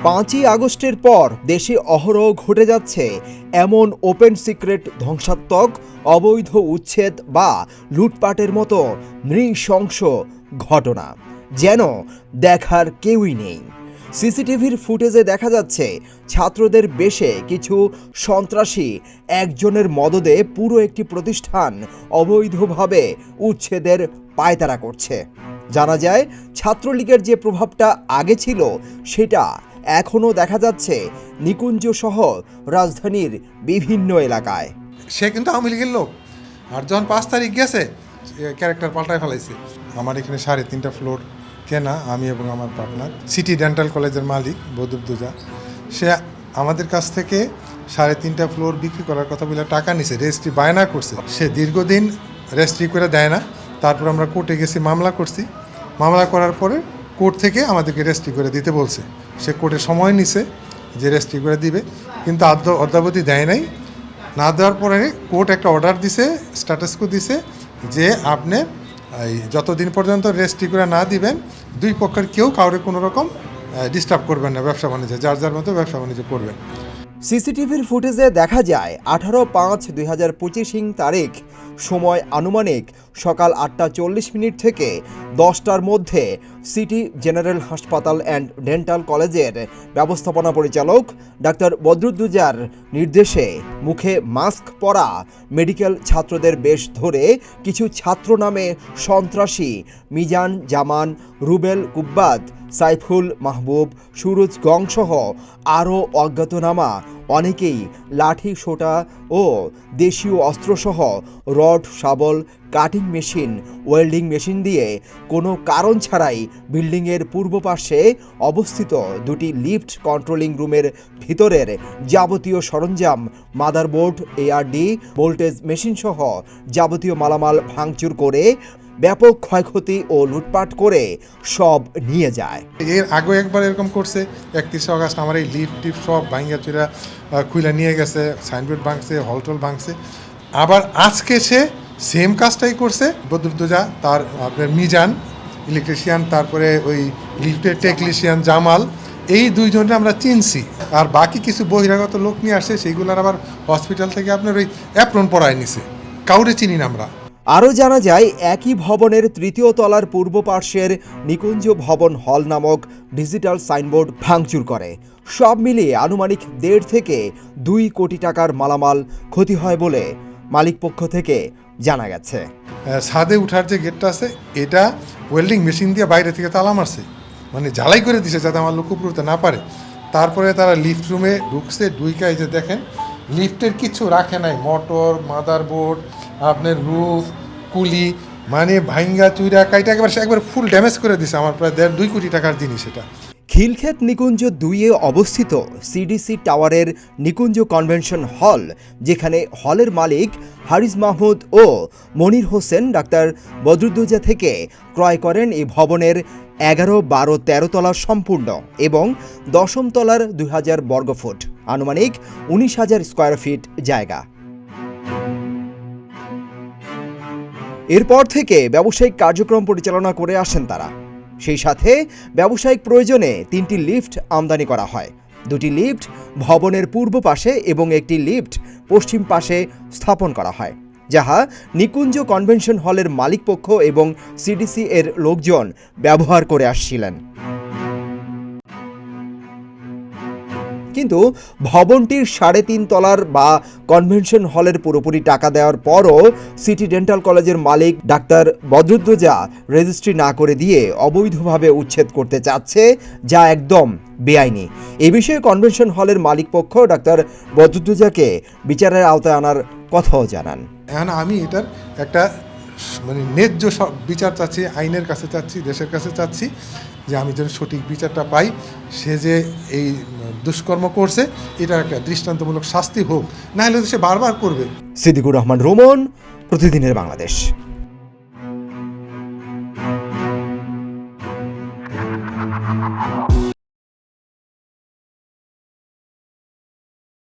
5ই আগস্টের পর দেশে অহরহ ঘটে যাচ্ছে এমন ওপেন সিক্রেট ধ্বংসাত্মক অবৈধ উচ্ছেদ বা লুটপাটের মতো নৃশংস ঘটনা যেন দেখার কেউই নেই। সিসিটিভির ফুটেজে দেখা যাচ্ছে ছাত্রদের বেশে কিছু সন্ত্রাসী একজনের মদদে পুরো একটি প্রতিষ্ঠান অবৈধভাবে উচ্ছেদের পায়তারা করছে। জানা যায় ছাত্রলীগের যে প্রভাবটা আগে ছিল সেটা এখনও দেখা যাচ্ছে নিকুঞ্জ সহ রাজধানীর বিভিন্ন এলাকায়। সে কিন্তু আওয়ামী লীগের লোক, আর যখন 5 তারিখ গেছে ক্যারেক্টার পাল্টায় ফেলাইছে। আমার এখানে 3.5 ফ্লোর কেনা, আমি এবং আমার পার্টনার সিটি ডেন্টাল কলেজের মালিক বদরুদ্দোজা, সে আমাদের কাছ থেকে 3.5 ফ্লোর বিক্রি করার কথা বলে টাকা নিছে, রেজিস্ট্রি বায়না করছে। সে দীর্ঘদিন রেজিস্ট্রি করে দেয় না। তারপর আমরা কোর্টে গেছি, মামলা করছি। মামলা করার পরে কোর্ট থেকে আমাদেরকে রেজিস্ট্রি করে দিতে বলছে। সে কোর্টে সময় নিছে যে রেজিস্ট্রি করে দিবে, কিন্তু অদ্যাবধি দেয় নাই। না দেওয়ার পরে কোর্ট একটা অর্ডার দিছে, স্ট্যাটাসকো দিছে যে আপনি যতদিন পর্যন্ত রেজিস্ট্রি করে না দিবেন দুই পক্ষের কেউ কাউরে কোনো রকম ডিস্টার্ব করবেন না, ব্যবসা বাণিজ্যে যার যার মতো ব্যবসা বাণিজ্য করবেন। সিসিটিভির ফুটেজে দেখা যায় 18/5/2025 তারিখ, সময় আনুমানিক সকাল 8:40 থেকে 10টার মধ্যে সিটি জেনারেল হাসপাতাল অ্যান্ড ডেন্টাল কলেজের ব্যবস্থাপনা পরিচালক ডাক্তার বদরুদ্দোজার নির্দেশে মুখে মাস্ক পরা মেডিকেল ছাত্রদের বেশ ধরে কিছু ছাত্র নামে সন্ত্রাসী মিজান জামান, রুবেল কুব্বাত, সাইফুল মাহবুব, সুরজ গংসহ আরও অজ্ঞাতনামা অনেকেই লাঠি সোটা ও দেশীয় অস্ত্রসহ রড, শাবল, কাটিং মেশিন, ওয়েল্ডিং মেশিন দিয়ে কোনো কারণ ছাড়াই বিল্ডিংয়ের পূর্ব পাশে অবস্থিত দুটি লিফট কন্ট্রোলিং রুমের ভিতরের যাবতীয় সরঞ্জাম, মাদারবোর্ড, এআরডি, ভোল্টেজ মেশিন সহ যাবতীয় মালামাল ভাঙচুর করে ব্যাপক ক্ষয়ক্ষতি ও লুটপাট করে সব নিয়ে যায়। এর আগে একবার এরকম করছে, 31 আগস্ট আমার এই লিফট টিপ সব ভাঙ্গা চুরা খুলে নিয়ে গেছে, সাইনবোর্ড ভাঙছে, হলটল ভাঙছে। আবার আজকে সে সেম কাজটাই করছে। বদরুদ্দোজা, তার আপনার মিজান ইলেকট্রিশিয়ান, তারপরে ওই লিফটের টেকনিশিয়ান জামাল, এই দুইজনকে আমরা চিনছি। আর বাকি কিছু বহিরাগত লোক নিয়ে আসছে, সেইগুলোর আবার হসপিটাল থেকে আপনার ওই অ্যাপ্রন পরায় নিছে। কাউরে চিনি না আমরা। আরও জানা যায় একই ভবনের 3য় তলার পূর্ব পার্শ্বের নিকুঞ্জ ভবন হল নামক ডিজিটাল সাইনবোর্ড ভাঙচুর করে। সব মিলিয়ে আনুমানিক 1.5 থেকে 2 কোটি টাকার মালামাল ক্ষতি হয় বলে মালিকপক্ষ থেকে জানা গেছে। ছাদে উঠার যে গেটটা আছে, এটা ওয়েল্ডিং মেশিন দিয়ে বাইরে থেকে তালা মারছে, মানে ঝালাই করে দিছে যাতে আমার লোক উপরে না পারে। তারপরে তারা লিফট রুমে ঢুকছে, ঢুইকাই যে দেখেন লিফটের কিছু রাখে নাই, মোটর, মাদারবোর্ড, আপনার রুফ, কুলি, মানে ভাঙ্গা চুইরা কাইটা একবার ফুল ড্যামেজ করে দিছে আমার প্রায় 1.5-2 কোটি টাকার জিনিস। এটা খিলক্ষেত নিকুঞ্জ 2-এ অবস্থিত সিডিসি টাওয়ারের নিকুঞ্জ কনভেনশন হল, যেখানে হলের মালিক হারিস মাহমুদ ও মনির হোসেন ডাক্তার বদরুদ্দোজা থেকে ক্রয় করেন এই ভবনের 11, 12, 13 তলার সম্পূর্ণ এবং 10ম তলার 2000 বর্গফুট, আনুমানিক 19,000 স্কোয়ার ফিট জায়গা। এরপর থেকে ব্যবসায়িক কার্যক্রম পরিচালনা করে আসেন তারা। সেই সাথে ব্যবসায়িক প্রয়োজনে 3টি লিফট আমদানি করা হয়। 2টি লিফট ভবনের পূর্ব পাশে এবং একটি লিফট পশ্চিম পাশে স্থাপন করা হয়, যাহা নিকুঞ্জ কনভেনশন হলের মালিকপক্ষ এবং সিডিসি এর লোকজন ব্যবহার করে আসছিলেন। কিন্তু ভবনটির 3.5 তলার বা কনভেনশন হলের পুরোপুরি টাকা দেওয়ার পরও সিটি ডেন্টাল কলেজের মালিক ডাক্তার বদরুদ্দোজা রেজিস্ট্রি না করে দিয়ে অবৈধভাবে উচ্ছেদ করতে চাচ্ছে, যা একদম বেআইনি। এ বিষয়ে কনভেনশন হলের মালিকপক্ষ ডাক্তার বদরুদ্দোজাকে বিচারের আওতায় আনার কথাও জানান। এখন আমি এটার একটা মানে ন্যায্য বিচার চাচ্ছি, আইনের কাছে চাচ্ছি, দেশের কাছে চাচ্ছি যে আমি যেন সঠিক বিচারটা পাই। সে যে এই দুষ্কর্ম করছে এটার একটা দৃষ্টান্তমূলক শাস্তি হোক, না হলে সে বারবার করবে। সিদ্দিকুর রহমান রোমন, প্রতিদিনের বাংলাদেশ।